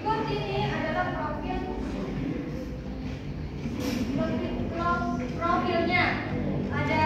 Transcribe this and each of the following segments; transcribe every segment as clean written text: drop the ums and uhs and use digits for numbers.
Berikut ini adalah profilnya. Ada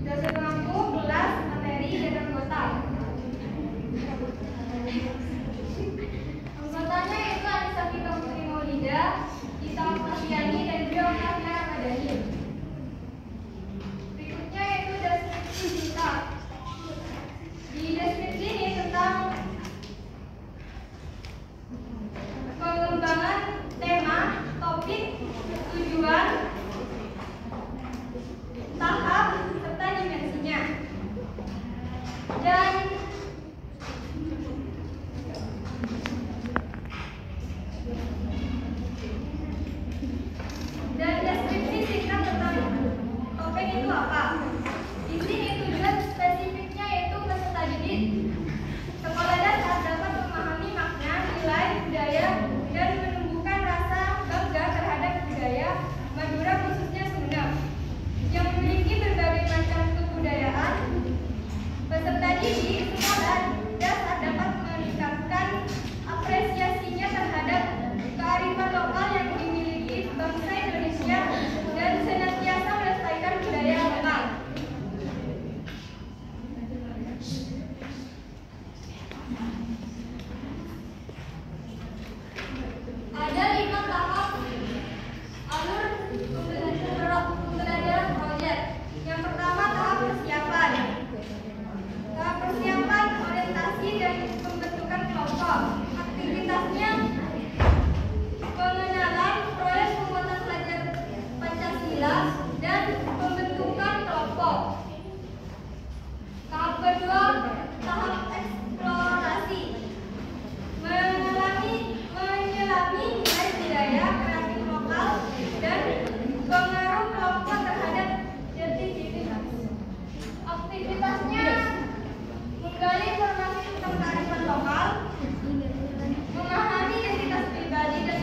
dosen pengampu, kelas, materi, dan anggota. Anggotanya itu Anissa Vita Putri Maulida, Gita Oktaviani, dan Brio Karna Ramadhani. Berikutnya yaitu deskripsi Gita. Di deskripsi ini tentang pengembangan tema, topik, tujuan, tahap, serta dimensinya. Dan deskripsi singkat tentang topik itu apa? Di sini tujuan spesifiknya yaitu peserta didik sekolah dasar dapat memahami makna, nilai, budaya, dan menumbuhkan rasa bangga terhadap budaya Madura khususnya Sunda yang memiliki berbagai macam kebudayaan. Peserta didik sekolah dasar dapat meningkatkan apresiasinya terhadap kearifan lokal yang dimiliki bangsa Indonesia dan senantiasa melestarikan budaya lokal. Ada 5 tahap alur pembelajaran proyek. Yang pertama tahap persiapan. Tahap persiapan orientasi dan pembentukan kelompok. Aktivitasnya pengenalan proyek pembuatan pelajar Pancasila dan pembentukan kelompok. Tahap kedua tahap eksplorasi. Menyelami nilai budaya kreatif lokal dan pengaruh kelompok terhadap jati diri. Aktivitasnya menggali informasi tentang kearifan lokal, memahami identitas pribadi dan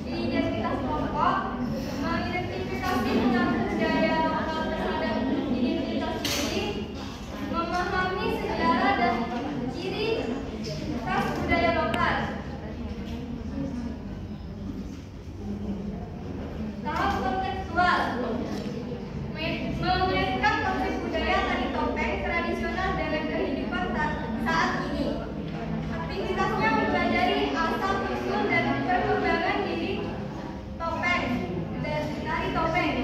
identitas kelompok, mengidentifikasi pengaruh budaya lokal terhadap identitas diri, memahami sejarah dan ciri khas budaya lokal. Tahap kontekstual. Mengaitkan konsep budaya tari topeng tradisional dengan kehidupan saat ini. Aktivitasnya mempelajari asal usul dan perkembangan diri topeng dan tari topeng.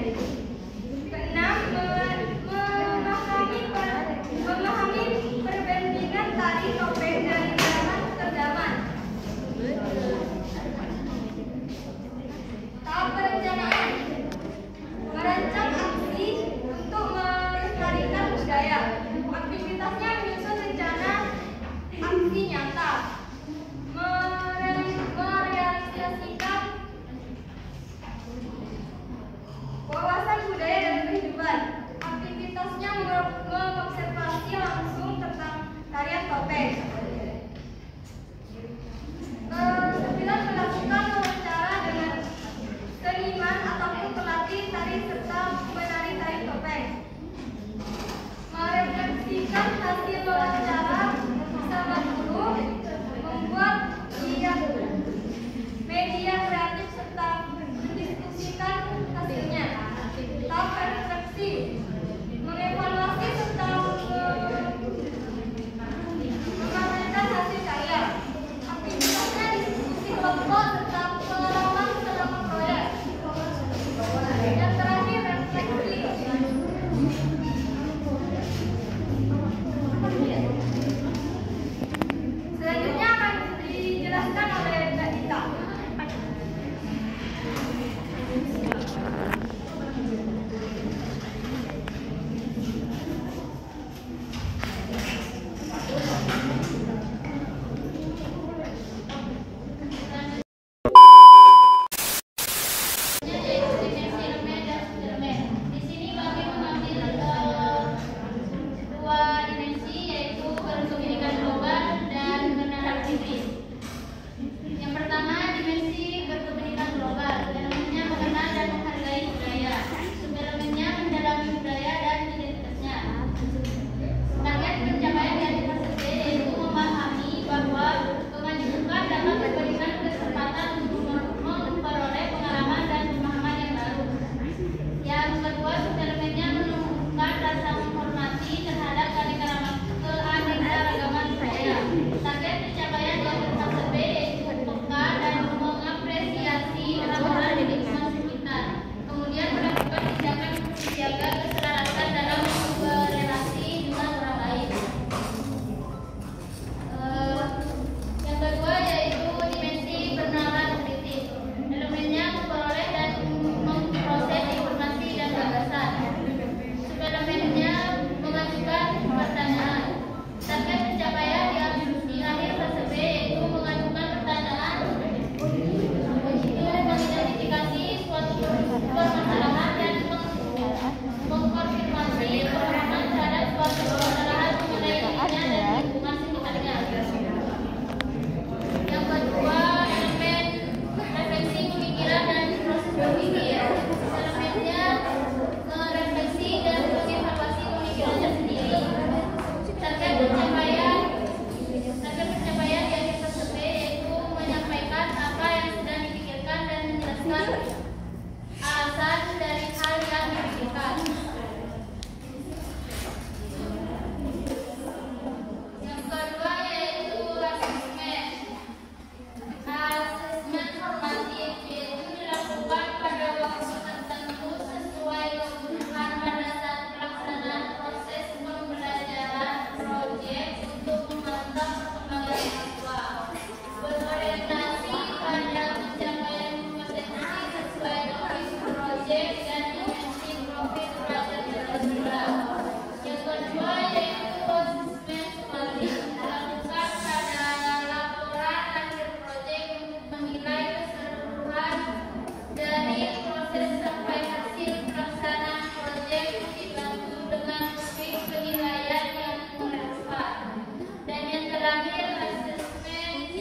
terakhir asesmen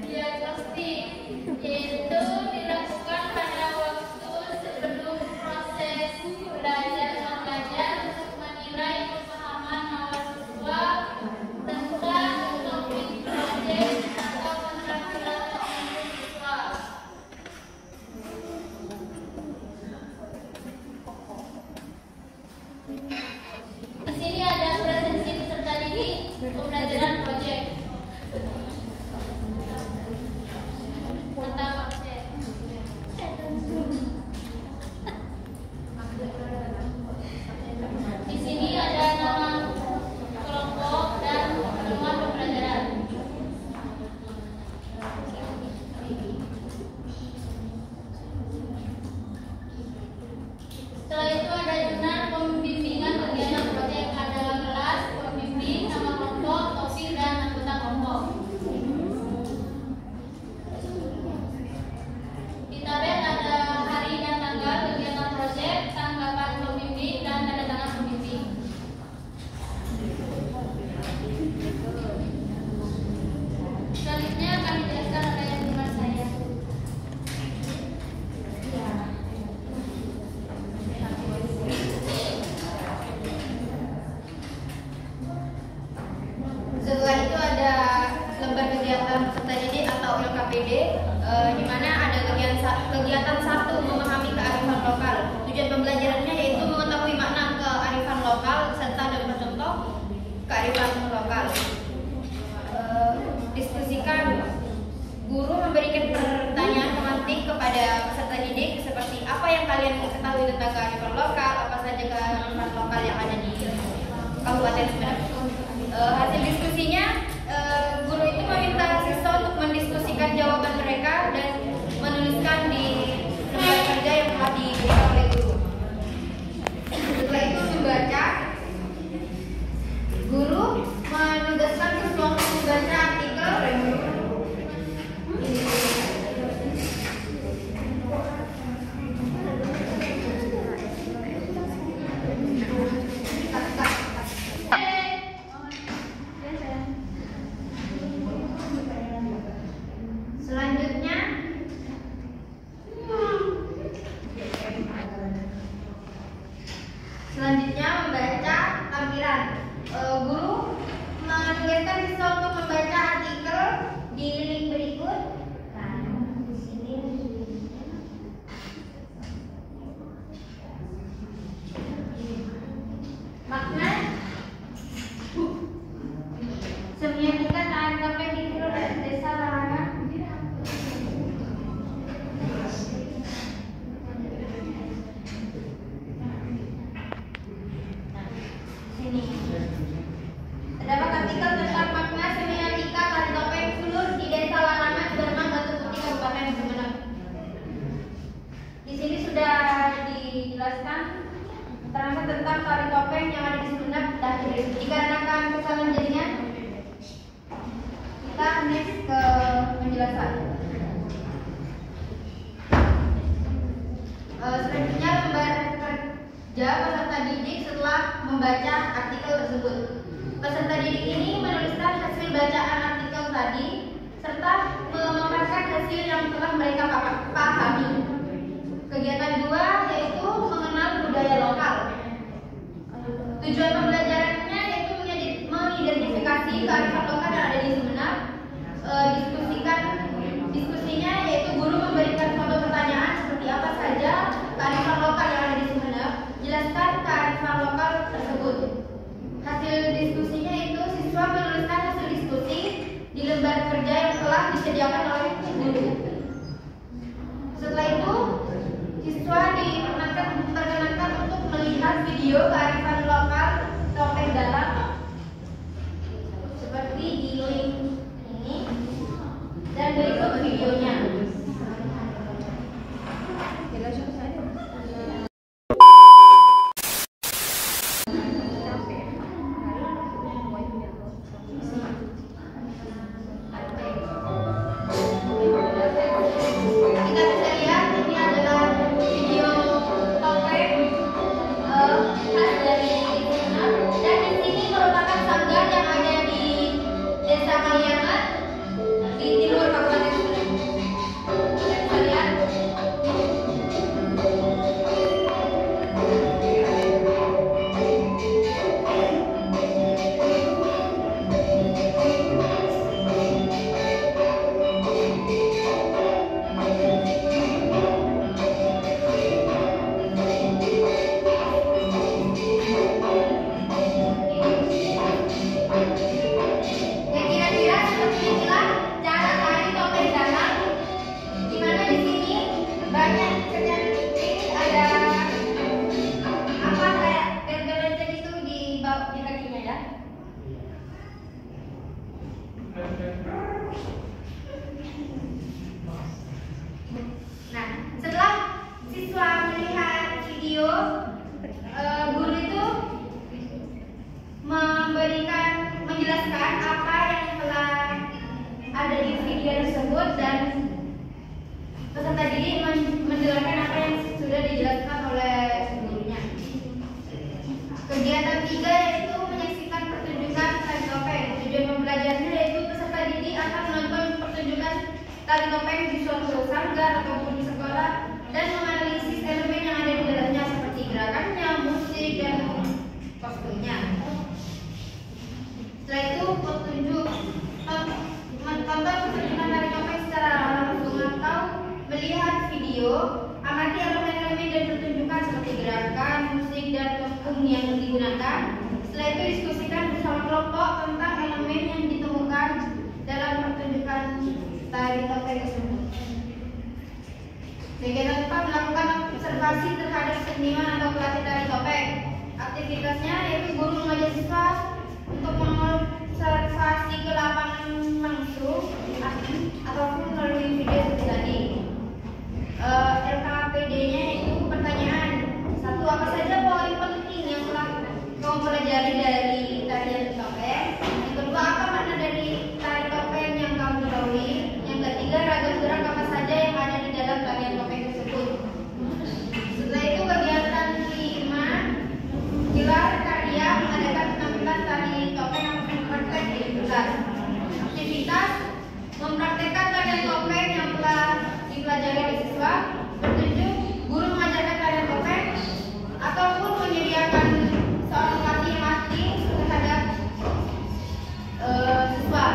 diagnostik, yaitu dilakukan pada waktu sebelum proses belajar mengajar untuk menilai pemahaman mahasiswa tentang topik proyek atau keterampilan mahasiswa. Di sini ada presensi peserta didik pembelajaran proyek. Di sini ada nama kelompok dan teman pembelajaran. Setelah itu ada jurnal pembimbingan kegiatan proyek, ada kelas, pembimbing, nama kelompok, topik, dan anggota kelompok. Di tabel ada hari dan tanggal kegiatan proyek, tanggapan pembimbing, dan tanda tangan pembimbing. Selanjutnya akan dijelaskan oleh teman saya. Setelah itu ada lembar kegiatan peserta didik atau LKPD, di mana ada kegiatan 1 memahami kearifan lokal. Tujuan pembelajarannya yaitu mengetahui makna kearifan lokal serta dapat contoh kearifan lokal. Diskusikan, guru memberikan pertanyaan pemantik kepada peserta didik seperti apa yang kalian ketahui tentang kearifan lokal, apa saja kearifan lokal yang ada di Kabupaten Sumedang. Hasil diskusinya, guru itu meminta siswa untuk mendiskusikan jawaban mereka dan menuliskan di lembar kerja yang telah diberikan oleh guru. Setelah itu membaca, guru menugaskan siswa untuk membaca artikel Selanjutnya membaca lampiran. Guru menugaskan siswa untuk membaca artikel di link berikut. Makna semiotika KMKP di Desa Larangan. Terdapat artikel tentang makna semiotika tari topeng sulur di Desa Larangan, Dermang, Batu Putih, Kabupaten Sumeneb. Di sini sudah dijelaskan terangkan tentang tari topeng yang ada di Sumeneb dan dikarenakan kesalahan jadinya, kita next ke penjelasan. Selanjutnya lembar kerja peserta didik setelah membaca artikel tersebut. Peserta didik ini menuliskan hasil bacaan artikel tadi serta memaparkan hasil yang telah mereka pahami. Kegiatan 2 yaitu mengenal budaya lokal. Tujuan pembelajarannya yaitu mengidentifikasi kearifan lokal yang ada di Sumeneb. Diskusinya yaitu guru memberikan suatu pertanyaan seperti apa saja kearifan lokal yang ada di Sumeneb. Jelaskan kearifan lokal tersebut. Hasil diskusinya itu siswa menuliskan hasil diskusi di lembar kerja yang telah disediakan oleh guru. Setelah itu, siswa diperkenankan untuk melihat video kearifan lokal topeng dalam seperti di link ini dan berikut videonya. Dari dan peserta didik menjelaskan apa yang sudah dijelaskan oleh gurunya. Kegiatan 3 yaitu menyaksikan pertunjukan tari topeng. Tujuan pembelajarannya yaitu peserta didik akan menonton pertunjukan tari topeng di suatu sanggar ataupun di sekolah dan menganalisis elemen yang ada di dalamnya seperti gerakannya, musik, dan kostumnya. Setelah itu petunjuk menonton pertunjukan tari topeng secara langsung atau melihat video, amati elemen-elemen dan pertunjukan seperti gerakan, musik, dan kostum yang digunakan. Setelah itu diskusikan bersama kelompok tentang elemen yang ditemukan dalam pertunjukan tari topeng tersebut. Kegiatan 4 melakukan observasi terhadap seniman atau pelatih tari topeng. Aktivitasnya yaitu guru mengajak siswa untuk mengobservasi ke lapangan langsung ataupun melalui video seperti tadi. LKPD-nya itu pertanyaan. 1. Apa saja poin penting yang telah kamu pelajari dari tarian topeng? Yang kedua, apa makna dari tari topeng yang kamu ketahui? Yang ketiga, ragam gerak apa saja yang ada di dalam tarian topeng tersebut? Setelah itu kegiatan 5, gelar karya mengadakan penampilan tari topeng yang praktek di kelas. Aktivitas mempraktekkan tarian topeng yang telah dipelajari oleh siswa, bertunjuk, guru mengajarkan tarian topeng, ataupun menyediakan seorang pelatih yang ahli terhadap siswa.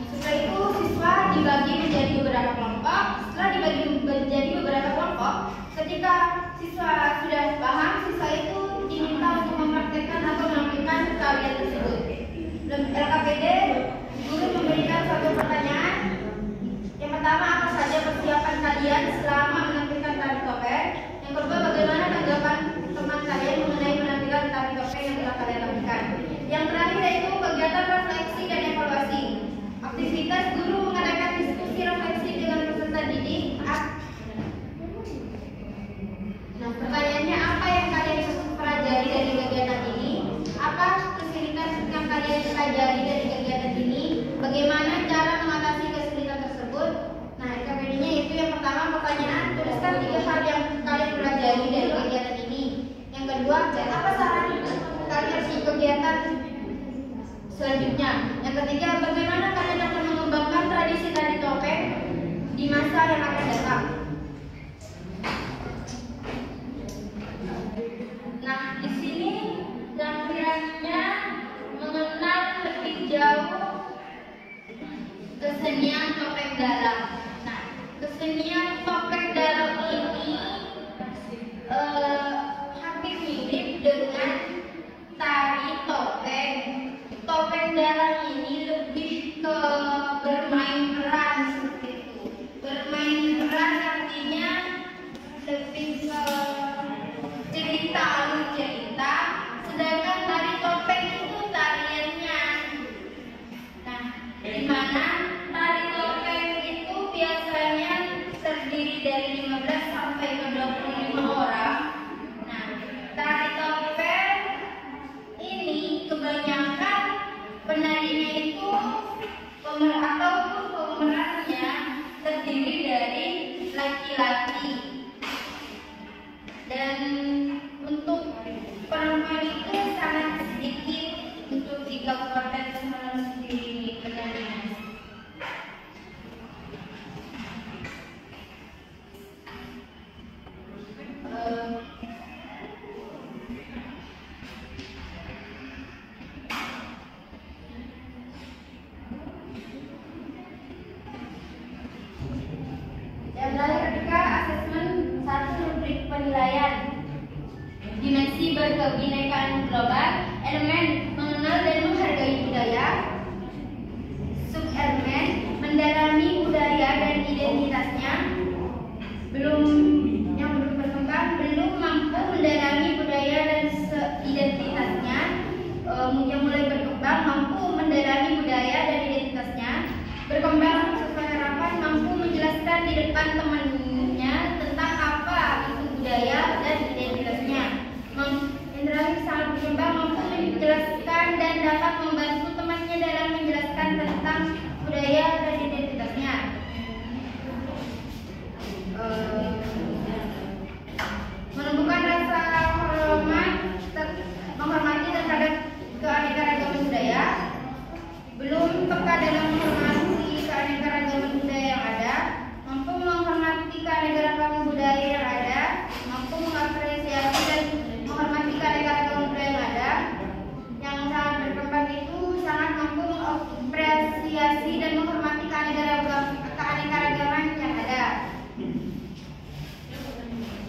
Setelah itu siswa dibagi menjadi beberapa kelompok. Setelah dibagi menjadi beberapa kelompok, ketika siswa sudah paham, siswa itu diminta untuk mempraktekkan atau menampilkan tarian tersebut. LKPD, guru memberikan suatu pertanyaan. Yang pertama, apa saja persiapan kalian selama menampilkan tari topeng? Yang kedua, bagaimana tanggapan teman kalian mengenai penampilan tari topeng yang telah kalian lakukan? Yang terakhir yaitu kegiatan refleksi dan evaluasi. Aktivitas guru mengadakan diskusi refleksi dengan peserta didik. Nah, pertanyaannya, apa yang kalian pelajari dari kegiatan ini? Apa kesulitan yang kalian pelajari dari kegiatan ini? Bagaimana cara mengatasi kesulitan tersebut? Nah, LKPD-nya itu yang pertama pertanyaan, tuliskan 3 hal yang kalian pelajari dari kegiatan ini. Yang kedua, apa saran kalian di kegiatan selanjutnya? Yang ketiga, bagaimana kalian akan mengembangkan tradisi tari topeng di masa yang akan datang? Nah, di sini gambarannya mengenal lebih jauh kesenian topeng dalam. Nah, kesenian topeng dalam ini hampir mirip dengan tari topeng. Topeng dalam ini lebih ke bermain peran seperti itu. Bermain peran artinya lebih ke cerita, alur cerita. Sedangkan tari topeng itu tariannya. Nah, di mana tari topeng itu biasanya terdiri dari 15 sampai ke 25 orang. Nah, tari topeng ini kebanyakan penarinya itu ataupun pemerannya terdiri dari laki-laki. Dan untuk perempuan itu sangat sedikit untuk di Kabupaten Semarang sendiri penarinya. Yang terakhir ketika asesmen 1 rubrik penilaian. Dimensi berkebinekaan global, elemen mengenal dan menghargai budaya. Subelemen mendalami budaya dan identitasnya. Yang belum berkembang, belum mampu mendalami budaya dan identitasnya. Yang mulai berkembang, mampu mendalami budaya dan identitasnya. Berkembang sesuai harapan, mampu menjelaskan di depan temannya tentang apa itu budaya dan identitasnya. Yang terakhir, sangat berkembang, mampu menjelaskan dan dapat membantu temannya dalam menjelaskan tentang budaya dan identitasnya. toleransi dan menghormati keanekaragaman yang ada.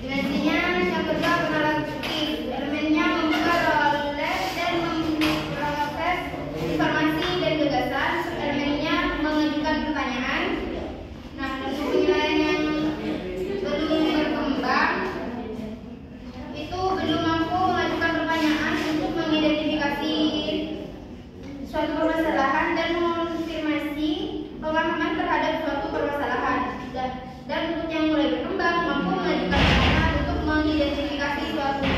Dimensinya yang kedua peneliti, elemennya membuka roles dan memproses informasi dan gagasan, elemennya mengajukan pertanyaan. Nah, untuk penilaian yang belum berkembang itu belum mampu mengajukan pertanyaan untuk mengidentifikasi suatu permasalahan dan mengonfirmasi pemahaman terhadap suatu permasalahan. Dan untuk yang mulai berkembang mampu mengajukan pertanyaan untuk mengidentifikasi suatu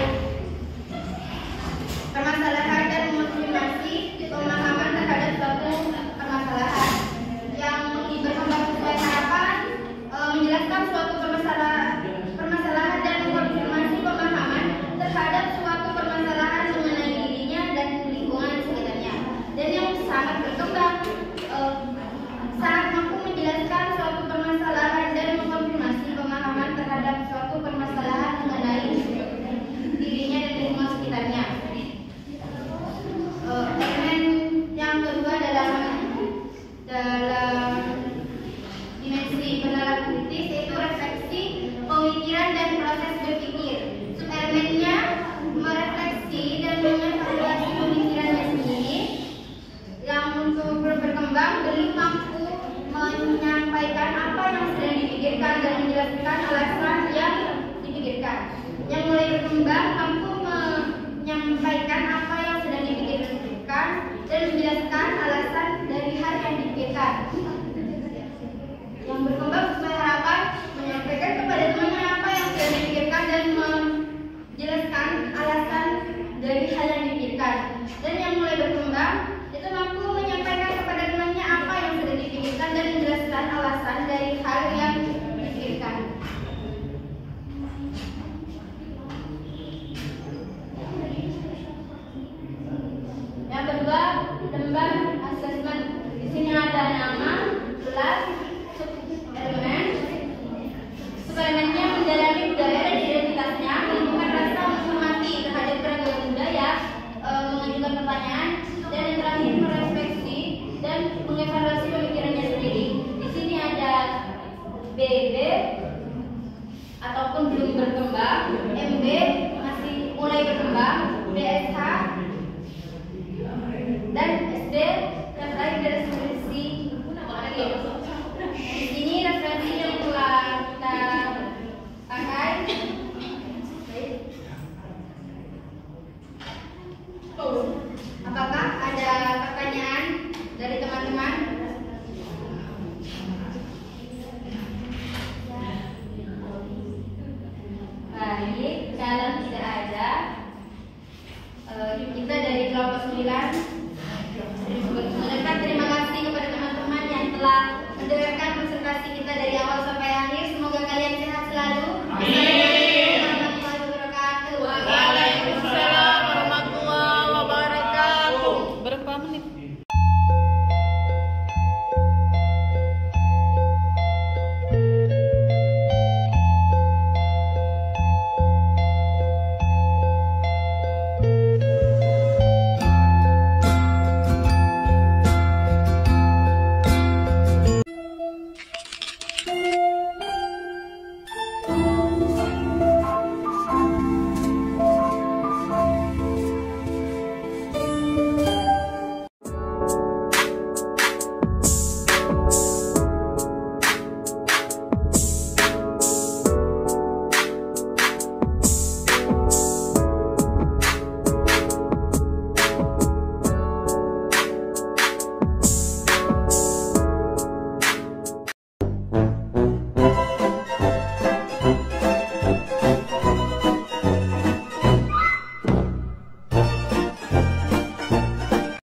permasalahan dan mengonfirmasi pemahaman terhadap suatu permasalahan. Yang berkembang sesuai harapan menjelaskan suatu permasalahan dan mengonfirmasi pemahaman terhadap suatu permasalahan mengenai dirinya dan lingkungan sekitarnya. Dan yang sangat berkembang sangat mampu menjelaskan suatu permasalahan dan mengonfirmasi pemahaman terhadap suatu permasalahan mengenai dirinya dan lingkungan sekitarnya. Elemen yang kedua dalam dimensi penerapan kritis yaitu refleksi, pemikiran dan proses berpikir. Elemennya merefleksi dan mengevaluasi pemikirannya sendiri. Yang untuk berkembang belum mampu menyampaikan apa yang sedang dipikirkan dan menjelaskan alasan yang dipikirkan. Yang mulai berkembang mampu menyampaikan apa yang sedang dipikirkan dan menjelaskan alasan dari hal yang dipikirkan. Yang berkembang sesuai harapan menyampaikan kepada temannya apa yang sedang dipikirkan dan menjelaskan alasan dari hal yang dipikirkan. Dan yang mulai berkembang itu mampu menyampaikan kepada temannya apa yang sedang dipikirkan dan menjelaskan alasan dari hal yang dipikirkan. Yang kedua, lembar asesmen. Di sini ada nama, kelas, elemen. Elemennya mendalami budaya dan identitasnya, menunjukkan rasa menghormati terhadap keragaman budaya, mengajukan pertanyaan, dan yang terakhir merefleksi dan mengevaluasi pemikirannya sendiri. Di sini ada BB ataupun belum berkembang, MB masih mulai berkembang, BSH dan SD yang terakhir dari referensi. Di sini referensi yang telah kita pakai. Apakah ada pertanyaan dari teman-teman? Baik, kalau tidak ada, kita dari kelompok 9 mengucapkan terima kasih kepada teman-teman yang telah mendengarkan presentasi kita dari awal sampai akhir.